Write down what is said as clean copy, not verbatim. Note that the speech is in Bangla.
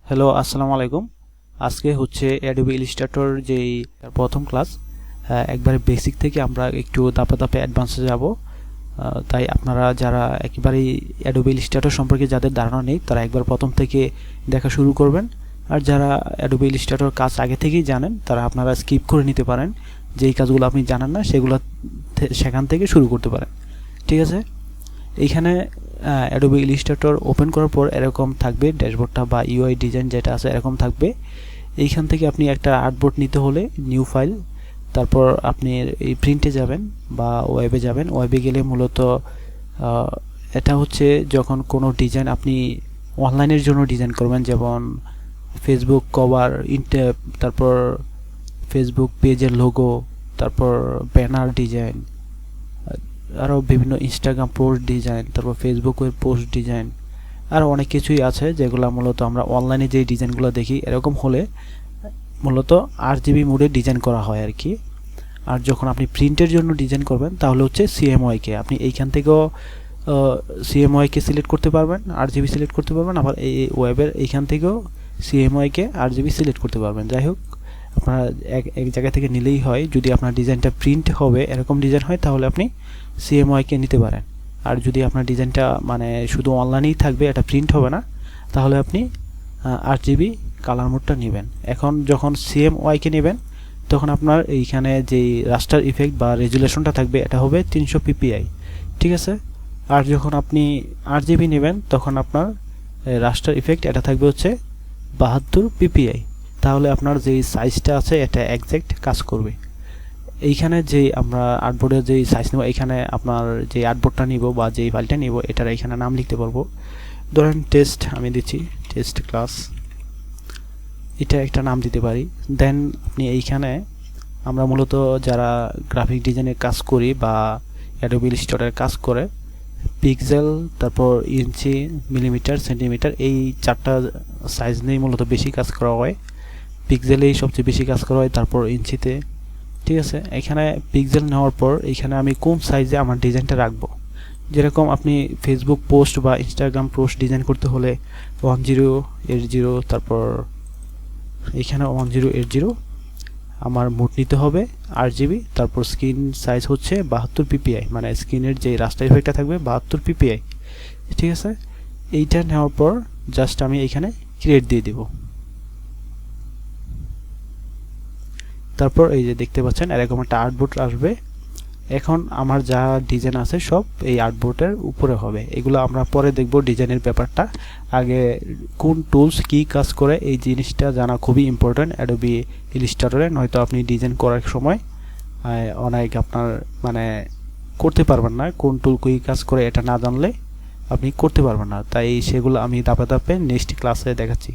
হ্যালো, আসসালামু আলাইকুম। আজকে হচ্ছে অ্যাডোবি ইলাস্ট্রেটর যেই প্রথম ক্লাস। একবারে বেসিক থেকে আমরা একটু ধাপে ধাপে অ্যাডভান্সে যাব। তাই আপনারা যারা একেবারেই অ্যাডোবি ইলাস্ট্রেটর সম্পর্কে যাদের ধারণা নেই তারা একবার প্রথম থেকে দেখা শুরু করবেন। আর যারা অ্যাডোবি ইলাস্ট্রেটর কাজ আগে থেকেই জানেন তারা আপনারা স্কিপ করে নিতে পারেন। যেই কাজগুলো আপনি জানেন না সেগুলো সেখান থেকে শুরু করতে পারেন। ঠিক আছে, এইখানে অ্যাডোবি ইলাস্ট্রেটর ওপেন করার পর এরকম থাকবে ড্যাশবোর্ডটা বা ইউআই ডিজাইন যেটা আছে এরকম থাকবে। এইখান থেকে আপনি একটা আর্টবোর্ড নিতে হলে নিউ ফাইল, তারপর আপনি এই প্রিন্টে যাবেন বা ওয়েবে যাবেন। ওয়েবে গেলে মূলত এটা হচ্ছে যখন কোনো ডিজাইন আপনি অনলাইনের জন্য ডিজাইন করবেন, যেমন ফেসবুক কভার, তারপর ফেসবুক পেজের লোগো, তারপর ব্যানার ডিজাইন, আরও বিভিন্ন ইনস্টাগ্রাম পোস্ট ডিজাইন, তারপর ফেসবুকের পোস্ট ডিজাইন, আরও অনেক কিছুই আছে যেগুলো মূলত আমরা অনলাইনে যে ডিজাইনগুলো দেখি এরকম হলে মূলত RGB মোডে ডিজাইন করা হয় আর কি। আর যখন আপনি প্রিন্টের জন্য ডিজাইন করবেন তাহলে হচ্ছে CMYK, আপনি এইখান থেকেও CMYK সিলেক্ট করতে পারবেন, RGB সিলেক্ট করতে পারবেন, আবার এই ওয়েবের এইখান থেকেও CMYK RGB সিলেক্ট করতে পারবেন। যাই হোক, আপনারা এক জায়গা থেকে নিলেই হয়। যদি আপনার ডিজাইনটা প্রিন্ট হবে এরকম ডিজাইন হয় তাহলে আপনি CMYK নিতে পারেন। আর যদি আপনার ডিজাইনটা মানে শুধু অনলাইনেই থাকবে, এটা প্রিন্ট হবে না, তাহলে আপনি RGB কালার মোডটা নেবেন। এখন যখন CMYK নেবেন তখন আপনার এইখানে যেই রাস্টার ইফেক্ট বা রেজুলেশনটা থাকবে এটা হবে 300 ppi। ঠিক আছে, আর যখন আপনি RGB নেবেন তখন আপনার রাস্টার ইফেক্ট এটা থাকবে হচ্ছে 72 ppi। তাহলে আপনার যেই সাইজটা আছে এটা একজ্যাক্ট কাজ করবে। এইখানে যে আমরা আর্টবোর্ডের যেই সাইজ নেব, এখানে আপনার যে আর্টবোর্ডটা নিব বা যেই ফাইলটা নিব এটার এখানে নাম লিখতে পারবো। ধরেন টেস্ট আমি দিচ্ছি, টেস্ট ক্লাস, এটা একটা নাম দিতে পারি। দেন আপনি এইখানে আমরা মূলত যারা গ্রাফিক ডিজাইনের কাজ করি বা অ্যাডোবি ইলাস্ট্রেটরের কাজ করে পিক্সেল, তারপর ইঞ্চি, মিলিমিটার, সেন্টিমিটার, এই চারটা সাইজ নিয়েই মূলত বেশি কাজ করা হয়। পিক্সেলেই সবচেয়ে বেশি কাজ করা হয়, তারপর ইঞ্চিতে। ঠিক আছে, এখানে পিক্সেল নেওয়ার পর এখানে আমি কোন সাইজে আমার ডিজাইনটা রাখবো। যেরকম আপনি ফেসবুক পোস্ট বা ইনস্টাগ্রাম পোস্ট ডিজাইন করতে হলে 1080, তারপর এখানে 1080 আমার মোড নিতে হবে RGB, তারপর স্ক্রিন সাইজ হচ্ছে 72 ppi, মানে স্ক্রিনের যে রাস্টার ইফেক্টটা থাকবে 72 ppi। ঠিক আছে, এইটা নেওয়ার পর জাস্ট আমি এখানে ক্রিয়েট দিয়ে দেব। তারপর এই যে দেখতে পাচ্ছেন এরকম একটা আর্টবোর্ড আসবে। এখন আমার যা ডিজাইন আছে সব এই আর্টবোর্ডের উপরে হবে। এগুলো আমরা পরে দেখব ডিজাইনের ব্যাপারটা। আগে কোন টুলস কি কাজ করে এই জিনিসটা জানা খুবই ইম্পর্টেন্ট অ্যাডোবি ইলাস্ট্রেটরে, নয়তো আপনি ডিজাইন করার সময় অনেক আপনার মানে করতে পারবেন না। কোন টুল কি কাজ করে এটা না জানলে আপনি করতে পারবেন না। তাই সেগুলো আমি ধাপে ধাপে নেক্সট ক্লাসে দেখাচ্ছি।